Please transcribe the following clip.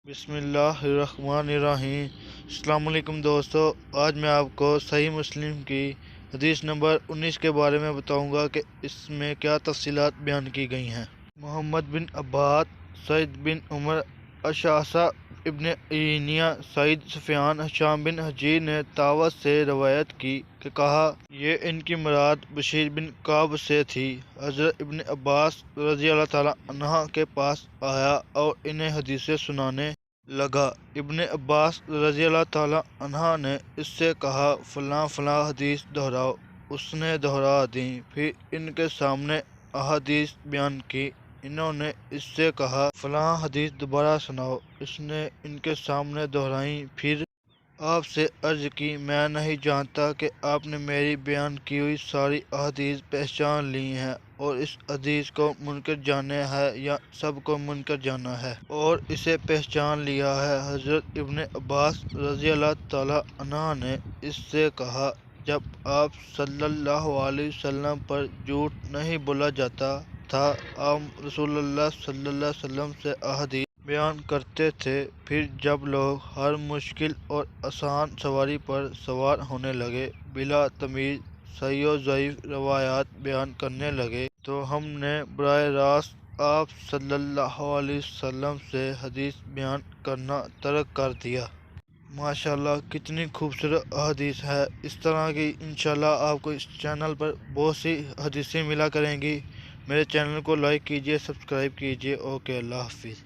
बिस्मिल्लाहिर्रहमानिर्रहीम। अस्सलाम वालेकुम दोस्तों, आज मैं आपको सही मुस्लिम की हदीस नंबर 19 के बारे में बताऊंगा कि इसमें क्या तफसीलात बयान की गई हैं। मोहम्मद बिन अब्बाद, सईद बिन उमर, अशासा इब्न ईनिया, सईद सुफियान, हशाम बिन हजीर ने तावत से रवायत की कि कहा, ये इनकी मुराद बशीर बिन काब से थी। हज़रत इब्न अब्बास रज़ी अल्लाह ताला अन्हा के पास आया और इन्हें हदीसें सुनाने लगा। इब्न अब्बास रज़ी अल्लाह ताला अन्हा ने इससे कहा, फ़लाँ फ़लाँ हदीस दोहराओ। उसने दोहरा दी। फिर इनके सामने अहादीस बयान की। इन्होंने इससे कहा, फ़लाँ हदीस दोबारा सुनाओ। इसने इनके सामने दोहराई। फिर आपसे अर्ज़ की, मैं नहीं जानता कि आपने मेरी बयान की हुई सारी अहादीस पहचान ली हैं और इस हदीस को मुनकर जाना है या सबको मुनकर जाना है, और इसे पहचान लिया है। हज़रत इब्न अब्बास रज़ी अल्लाह ताला अन्हा ने इससे कहा, जब आप सल्लल्लाहु अलैहि वसल्लम पर झूठ नहीं बोला जाता था, आप रसूलुल्लाह सल्लल्लाहु अलैहि वसल्लम से अहादीस बयान करते थे। फिर जब लोग हर मुश्किल और आसान सवारी पर सवार होने लगे, बिला तमीज़ सही और ज़ईफ़ रवायात बयान करने लगे, तो हमने बराह रास्त आप सल्लल्लाहु अलैहि वसल्लम से हदीस बयान करना तर्क कर दिया। माशाअल्लाह, कितनी खूबसूरत हदीस है। इस तरह की इंशाअल्लाह आपको इस चैनल पर बहुत सी हदीसें मिला करेंगी। मेरे चैनल को लाइक कीजिए, सब्सक्राइब कीजिए। ओके, अल्लाह हाफिज़।